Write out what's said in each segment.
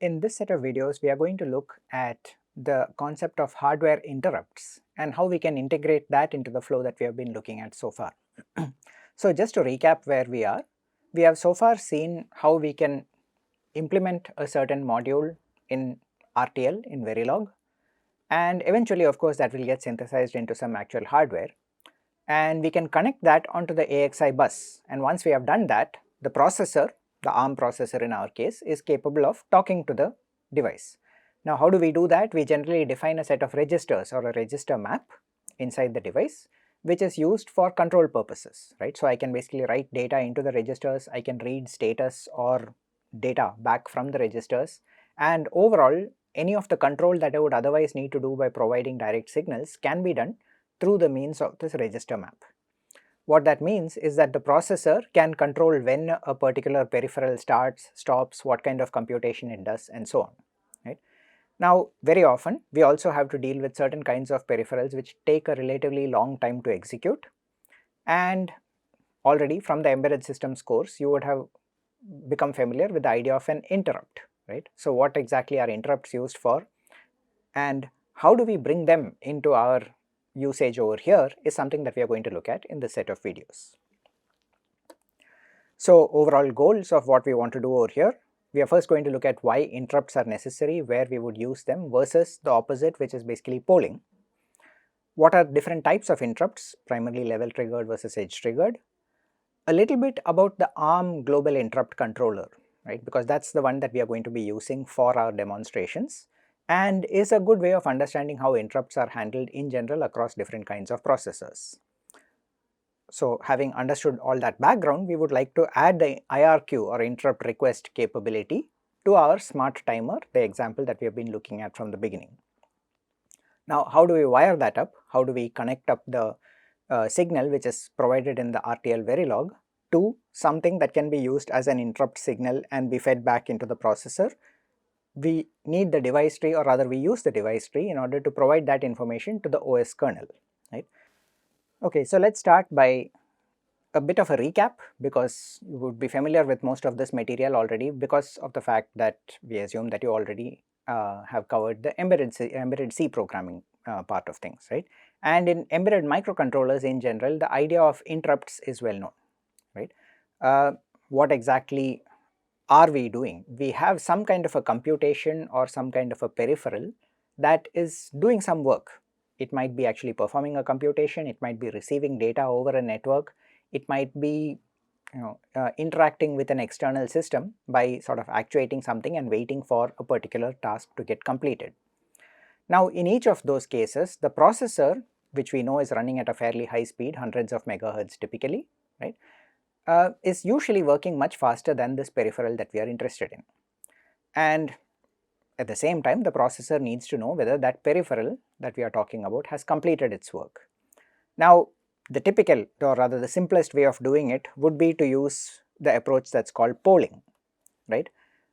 In this set of videos, we are going to look at the concept of hardware interrupts and how we can integrate that into the flow that we have been looking at so far. So just to recap where we have so far seen how we can implement a certain module in RTL in Verilog, and eventually of course that will get synthesized into some actual hardware, and we can connect that onto the AXI bus, and once we have done that, the processor, the ARM processor in our case, is capable of talking to the device. Now how do we do that? We generally define a set of registers or a register map inside the device which is used for control purposes, right? So I can basically write data into the registers, I can read status or data back from the registers, and overall any of the control that I would otherwise need to do by providing direct signals can be done through the means of this register map. What that means is that the processor can control when a particular peripheral starts, stops, what kind of computation it does, and so on, right? Now very often we also have to deal with certain kinds of peripherals which take a relatively long time to execute, and already from the embedded systems course you would have become familiar with the idea of an interrupt, right? So what exactly are interrupts used for, and how do we bring them into our usage over here is something that we are going to look at in this set of videos. So overall goals of what we want to do over here, we are first going to look at why interrupts are necessary, where we would use them versus the opposite, which is basically polling. What are different types of interrupts, primarily level triggered versus edge triggered. A little bit about the ARM global interrupt controller, right, because that's the one that we are going to be using for our demonstrations and is a good way of understanding how interrupts are handled in general across different kinds of processors. So having understood all that background, we would like to add the IRQ or interrupt request capability to our smart timer, the example that we have been looking at from the beginning. Now how do we wire that up? How do we connect up the signal which is provided in the RTL Verilog to something that can be used as an interrupt signal and be fed back into the processor? We need the device tree, or rather we use the device tree in order to provide that information to the OS kernel, right? Okay, so let's start by a bit of a recap, because you would be familiar with most of this material already because of the fact that we assume that you already have covered the embedded C programming part of things, right? And in embedded microcontrollers in general, the idea of interrupts is well known, right? What exactly are we doing? We have some kind of a computation or some kind of a peripheral that is doing some work. It might be actually performing a computation, it might be receiving data over a network, it might be interacting with an external system by sort of actuating something and waiting for a particular task to get completed. Now in each of those cases, the processor, which we know is running at a fairly high speed, hundreds of megahertz typically, right, is usually working much faster than this peripheral that we are interested in. And at the same time, the processor needs to know whether that peripheral that we are talking about has completed its work. Now the typical, or rather the simplest way of doing it would be to use the approach that's called polling, right?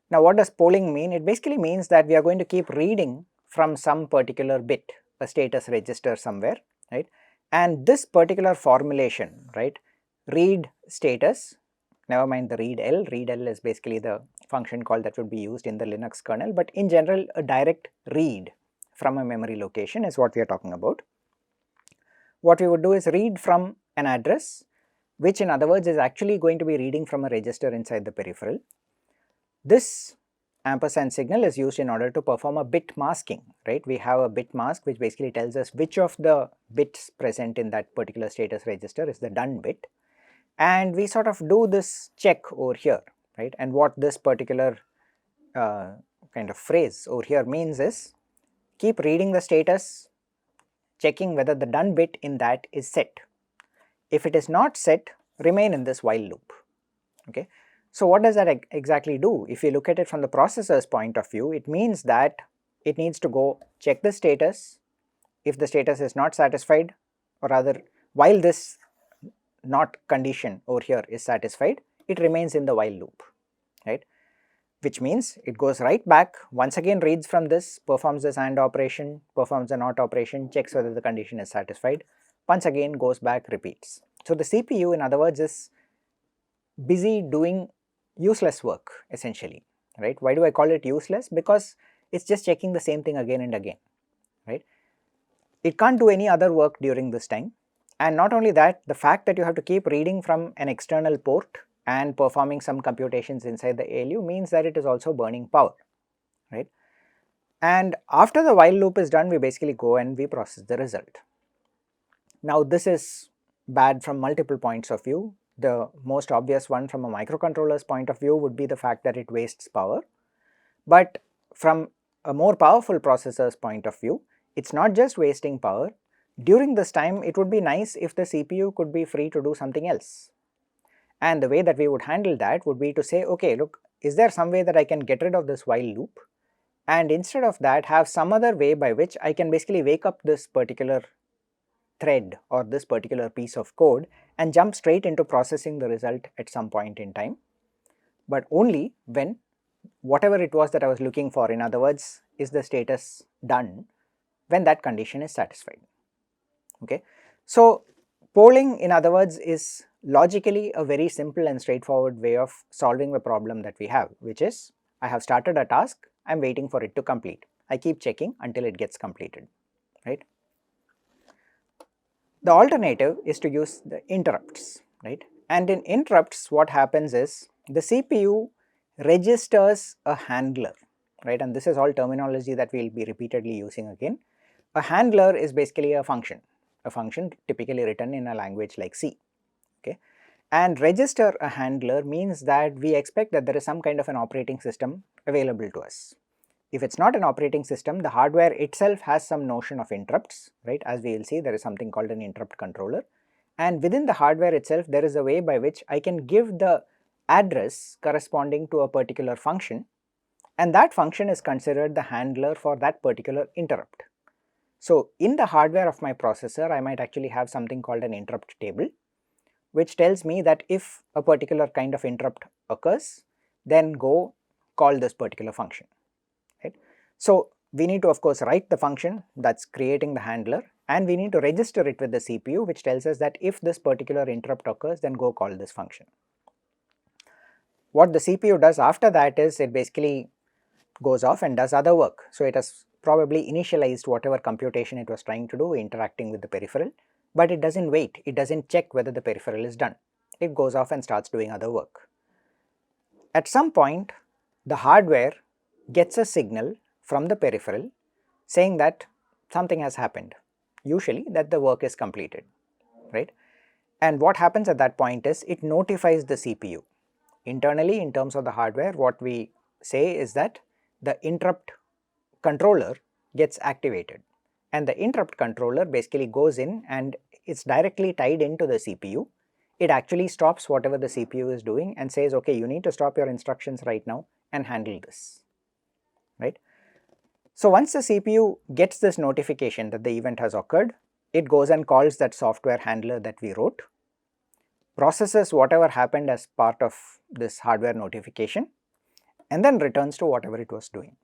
Now what does polling mean? It basically means that we are going to keep reading from some particular bit, a status register somewhere, right? And this particular formulation, right, read status, never mind the read L is basically the function call that would be used in the Linux kernel, but in general a direct read from a memory location is what we are talking about. What we would do is read from an address, which in other words is actually going to be reading from a register inside the peripheral. This ampersand signal is used in order to perform a bit masking, right? We have a bit mask which basically tells us which of the bits present in that particular status register is the done bit, and we sort of do this check over here, right? And what this particular kind of phrase over here means is keep reading the status, checking whether the done bit in that is set. If it is not set, remain in this while loop, okay? So what does that exactly do? If you look at it from the processor's point of view, it means that it needs to go check the status. If the status is not satisfied, or rather while this not condition over here is satisfied, it remains in the while loop, right? Which means it goes right back, once again reads from this, performs this AND operation, performs the NOT operation, checks whether the condition is satisfied, once again goes back, repeats. So the CPU in other words is busy doing useless work essentially, right? Why do I call it useless? Because it's just checking the same thing again and again, right? It can't do any other work during this time. And not only that, the fact that you have to keep reading from an external port and performing some computations inside the ALU means that it is also burning power, right? And after the while loop is done, we basically go and we process the result. Now this is bad from multiple points of view. The most obvious one from a microcontroller's point of view would be the fact that it wastes power. But from a more powerful processor's point of view, it's not just wasting power. During this time, it would be nice if the CPU could be free to do something else. And the way that we would handle that would be to say, okay, look, is there some way that I can get rid of this while loop? And instead of that, have some other way by which I can basically wake up this particular thread or this particular piece of code and jump straight into processing the result at some point in time, but only when whatever it was that I was looking for, in other words, is the status done, when that condition is satisfied. Okay. So polling, in other words, is logically a very simple and straightforward way of solving the problem that we have, which is I have started a task, I am waiting for it to complete. I keep checking until it gets completed, right? The alternative is to use the interrupts, right? And in interrupts, what happens is the CPU registers a handler, right? And this is all terminology that we will be repeatedly using again. A handler is basically a function typically written in a language like C, okay? And register a handler means that we expect that there is some kind of an operating system available to us. If it is not an operating system, the hardware itself has some notion of interrupts, right? As we will see, there is something called an interrupt controller, and within the hardware itself there is a way by which I can give the address corresponding to a particular function, and that function is considered the handler for that particular interrupt. So in the hardware of my processor, I might actually have something called an interrupt table, which tells me that if a particular kind of interrupt occurs, then go call this particular function, right? So we need to of course write the function that's creating the handler, and we need to register it with the CPU, which tells us that if this particular interrupt occurs, then go call this function. What the CPU does after that is it basically goes off and does other work. So it has probably initialized whatever computation it was trying to do interacting with the peripheral, but it doesn't wait, it doesn't check whether the peripheral is done. It goes off and starts doing other work. At some point, the hardware gets a signal from the peripheral saying that something has happened, usually that the work is completed, right? And what happens at that point is it notifies the CPU. Internally, in terms of the hardware, what we say is that the interrupt controller gets activated, and the interrupt controller basically goes in and it's directly tied into the CPU. It actually stops whatever the CPU is doing and says, okay, you need to stop your instructions right now and handle this, right? So once the CPU gets this notification that the event has occurred, it goes and calls that software handler that we wrote, processes whatever happened as part of this hardware notification, and then returns to whatever it was doing,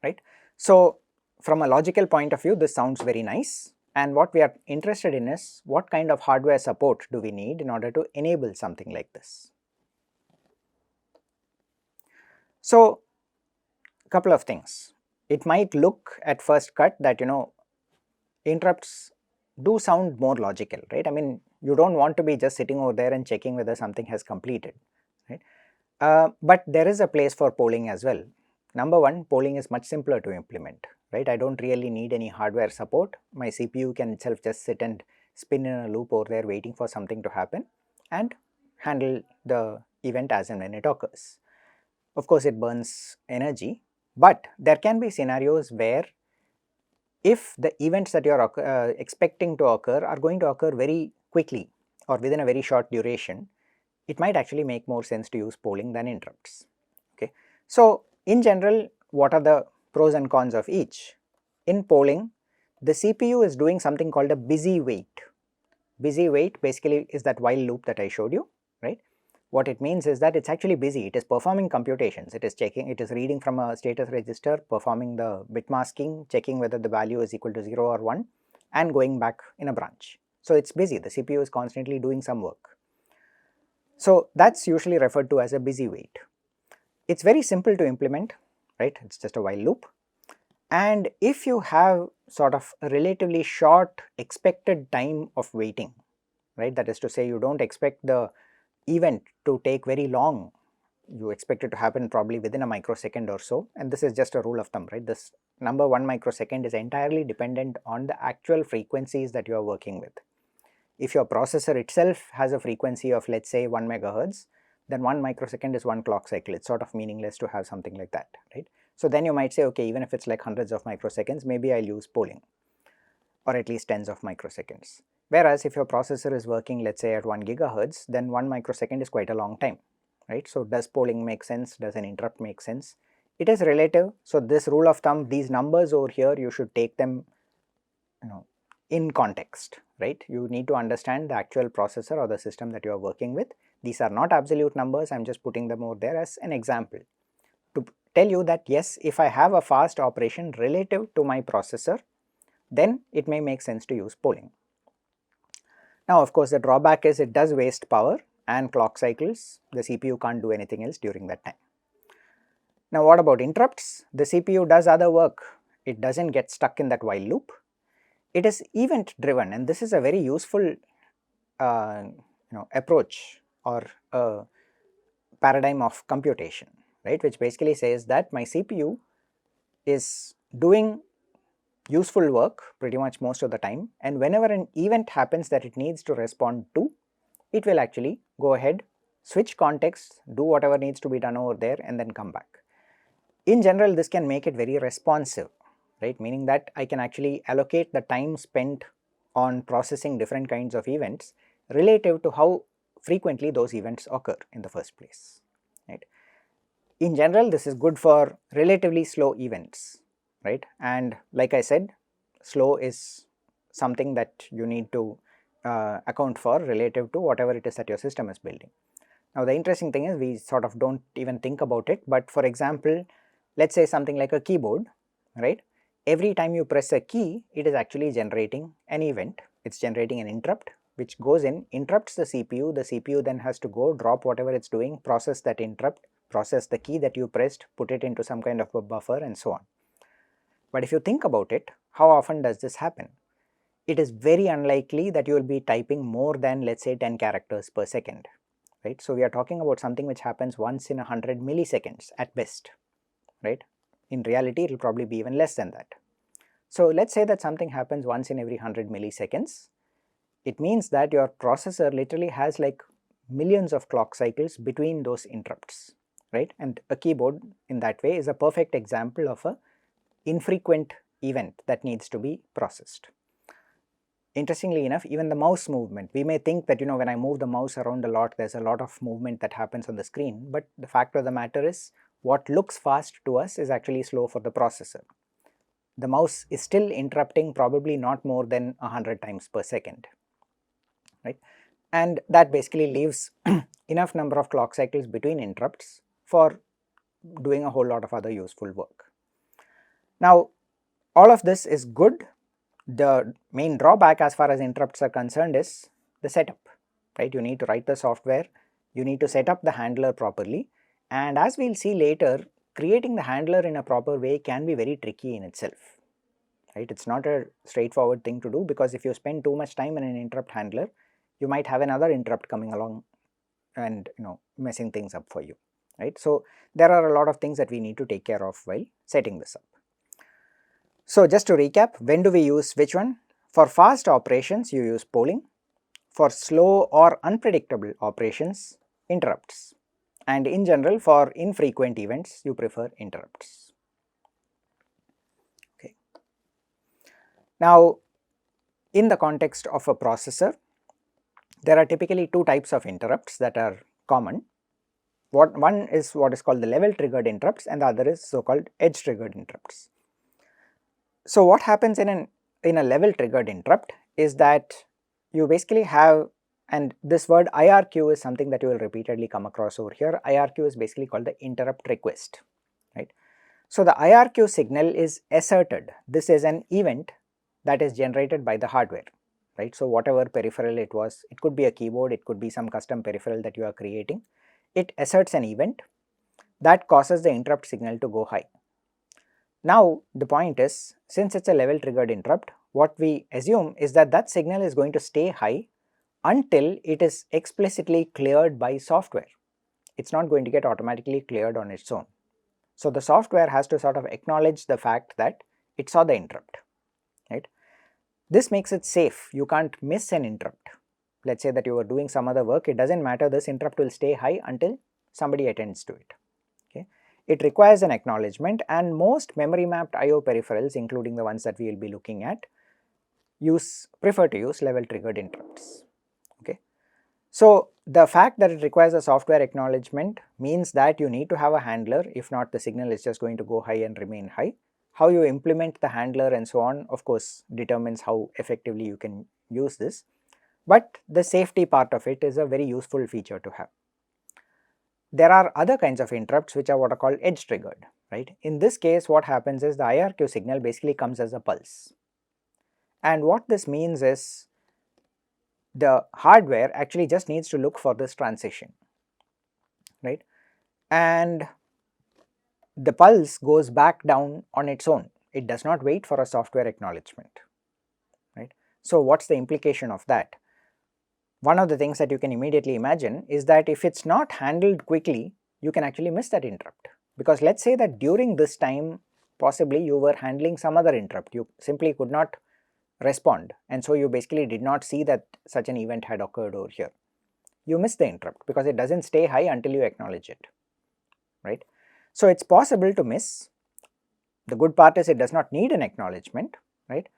right? So from a logical point of view, this sounds very nice, and what we are interested in is what kind of hardware support do we need in order to enable something like this. So couple of things. It might look at first cut that interrupts do sound more logical, right? I mean, you don't want to be just sitting over there and checking whether something has completed, right? But there is a place for polling as well. Number one, polling is much simpler to implement, right? I don't really need any hardware support. My CPU can itself just sit and spin in a loop over there waiting for something to happen and handle the event as and when it occurs. Of course, it burns energy, but there can be scenarios where if the events that you are expecting to occur are going to occur very quickly or within a very short duration, it might actually make more sense to use polling than interrupts, okay? So in general, what are the pros and cons of each? In polling, the CPU is doing something called a busy wait. Busy wait basically is that while loop that I showed you, right? What it means is that it's actually busy, it is performing computations, it is checking, it is reading from a status register, performing the bit masking, checking whether the value is equal to 0 or 1 and going back in a branch. So it's busy, the CPU is constantly doing some work. So that's usually referred to as a busy wait. It's very simple to implement, right? It's just a while loop, and if you have sort of a relatively short expected time of waiting, right, that is to say you don't expect the event to take very long, you expect it to happen probably within a microsecond or so, and this is just a rule of thumb, right? This number 1 microsecond is entirely dependent on the actual frequencies that you are working with. If your processor itself has a frequency of, let's say, 1 megahertz, then 1 microsecond is 1 clock cycle. It's sort of meaningless to have something like that, right? So then you might say, okay, even if it's like hundreds of microseconds, maybe I'll use polling, or at least tens of microseconds. Whereas if your processor is working, let's say, at 1 gigahertz, then 1 microsecond is quite a long time, right? So does polling make sense? Does an interrupt make sense? It is relative. So this rule of thumb, these numbers over here, you should take them, in context, right? You need to understand the actual processor or the system that you are working with. These are not absolute numbers, I am just putting them over there as an example to tell you that yes, if I have a fast operation relative to my processor, then it may make sense to use polling. Now of course the drawback is it does waste power and clock cycles. The CPU can't do anything else during that time. Now what about interrupts? The CPU does other work. It doesn't get stuck in that while loop. It is event driven, and this is a very useful approach or paradigm of computation, right, which basically says that my CPU is doing useful work pretty much most of the time, and whenever an event happens that it needs to respond to, it will actually go ahead, switch context, do whatever needs to be done over there, and then come back. In general, this can make it very responsive, right, meaning that I can actually allocate the time spent on processing different kinds of events relative to how frequently those events occur in the first place, right. In general, this is good for relatively slow events, right, and like I said, slow is something that you need to account for relative to whatever it is that your system is building. Now the interesting thing is we sort of don't even think about it, but for example, let's say something like a keyboard, right, every time you press a key, it is actually generating an event, it's generating an interrupt which goes in, interrupts the CPU then has to go drop whatever it's doing, process that interrupt, process the key that you pressed, put it into some kind of a buffer and so on. But if you think about it, how often does this happen? It is very unlikely that you will be typing more than, let's say, 10 characters per second, right. So we are talking about something which happens once in 100 milliseconds at best, right. In reality, it will probably be even less than that. So let's say that something happens once in every 100 milliseconds. It means that your processor literally has like millions of clock cycles between those interrupts, right, and a keyboard in that way is a perfect example of a infrequent event that needs to be processed. Interestingly enough, even the mouse movement, we may think that when I move the mouse around a lot, there's a lot of movement that happens on the screen, but the fact of the matter is what looks fast to us is actually slow for the processor. The mouse is still interrupting probably not more than 100 times per second, right, and that basically leaves enough number of clock cycles between interrupts for doing a whole lot of other useful work. Now all of this is good. The main drawback as far as interrupts are concerned is the setup, right. You need to write the software, you need to set up the handler properly, and as we will see later, creating the handler in a proper way can be very tricky in itself, right. It's not a straightforward thing to do, because if you spend too much time in an interrupt handler, you might have another interrupt coming along and messing things up for you, right. So there are a lot of things that we need to take care of while setting this up. So just to recap, when do we use which one? For fast operations, you use polling. For slow or unpredictable operations, interrupts. And in general, for infrequent events, you prefer interrupts. Okay. Now, in the context of a processor, there are typically two types of interrupts that are common. One is what is called the level triggered interrupts, and the other is so-called edge triggered interrupts. So what happens in a level triggered interrupt is that you basically have, and this word IRQ is something that you will repeatedly come across over here. IRQ is basically called the interrupt request, right. So the IRQ signal is asserted. This is an event that is generated by the hardware, right. So whatever peripheral it was, it could be a keyboard, it could be some custom peripheral that you are creating, it asserts an event. that causes the interrupt signal to go high. Now the point is, since it's a level triggered interrupt, what we assume is that that signal is going to stay high until it is explicitly cleared by software. It's not going to get automatically cleared on its own. So the software has to sort of acknowledge the fact that it saw the interrupt, right? This makes it safe. You can't miss an interrupt. Let's say that you are doing some other work, it doesn't matter, this interrupt will stay high until somebody attends to it. Okay. It requires an acknowledgement, and most memory mapped IO peripherals, including the ones that we will be looking at, prefer to use level triggered interrupts. Okay. So the fact that it requires a software acknowledgement means that you need to have a handler, if not the signal is just going to go high and remain high. How you implement the handler and so on, of course, determines how effectively you can use this, but the safety part of it is a very useful feature to have. There are other kinds of interrupts which are what are called edge triggered, right? In this case, what happens is the IRQ signal basically comes as a pulse, and what this means is the hardware actually just needs to look for this transition, right? And the pulse goes back down on its own. It does not wait for a software acknowledgement, right? So what's the implication of that? One of the things that you can immediately imagine is that if it's not handled quickly, you can actually miss that interrupt, because let's say that during this time possibly you were handling some other interrupt, you simply could not respond, and so you basically did not see that such an event had occurred over here. You miss the interrupt because it doesn't stay high until you acknowledge it, right? So it's possible to miss. The good part is it does not need an acknowledgement, right?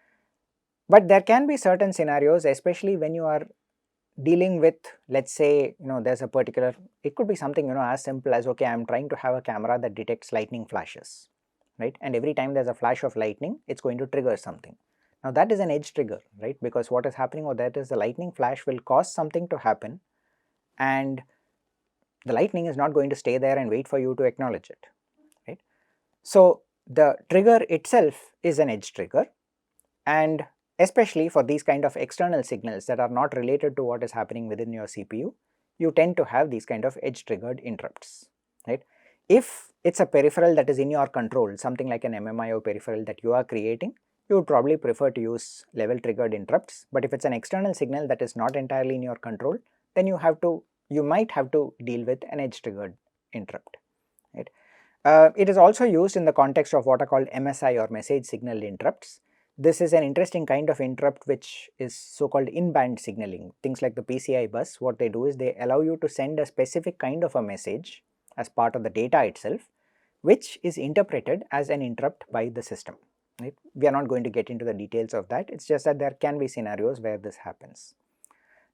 But there can be certain scenarios, especially when you are dealing with, let's say, there's a particular, it could be something, as simple as, okay, I'm trying to have a camera that detects lightning flashes, right? And every time there's a flash of lightning, it's going to trigger something. Now that is an edge trigger, right? Because what is happening over that is the lightning flash will cause something to happen, and the lightning is not going to stay there and wait for you to acknowledge it, right? So the trigger itself is an edge trigger, and especially for these kind of external signals that are not related to what is happening within your CPU, you tend to have these kind of edge triggered interrupts, right? If it's a peripheral that is in your control, something like an MMIO peripheral that you are creating, you would probably prefer to use level triggered interrupts. But if it's an external signal that is not entirely in your control, then you might have to deal with an edge triggered interrupt, right? It is also used in the context of what are called MSI or message signal interrupts. This is an interesting kind of interrupt which is so called in-band signaling. Things like the PCI bus, what they do is they allow you to send a specific kind of a message as part of the data itself, which is interpreted as an interrupt by the system, right? We are not going to get into the details of that, it's just that there can be scenarios where this happens.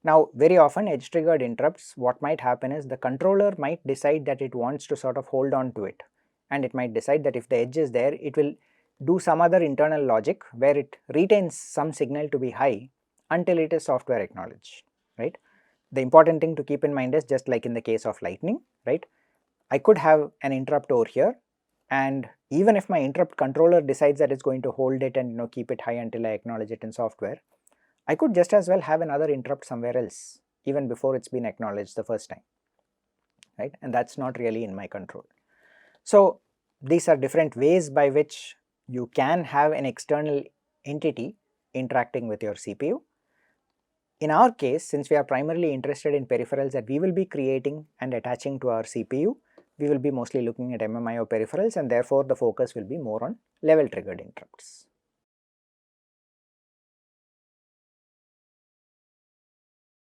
Now very often edge triggered interrupts, what might happen is the controller might decide that it wants to sort of hold on to it, and it might decide that if the edge is there, it will do some other internal logic where it retains some signal to be high until it is software acknowledged, right? The important thing to keep in mind is, just like in the case of lightning, right? I could have an interrupt over here, and even if my interrupt controller decides that it's going to hold it and keep it high until I acknowledge it in software, I could just as well have another interrupt somewhere else even before it's been acknowledged the first time, right? And that's not really in my control. So these are different ways by which you can have an external entity interacting with your CPU. In our case, since we are primarily interested in peripherals that we will be creating and attaching to our CPU, we will be mostly looking at MMIO peripherals, and therefore the focus will be more on level triggered interrupts.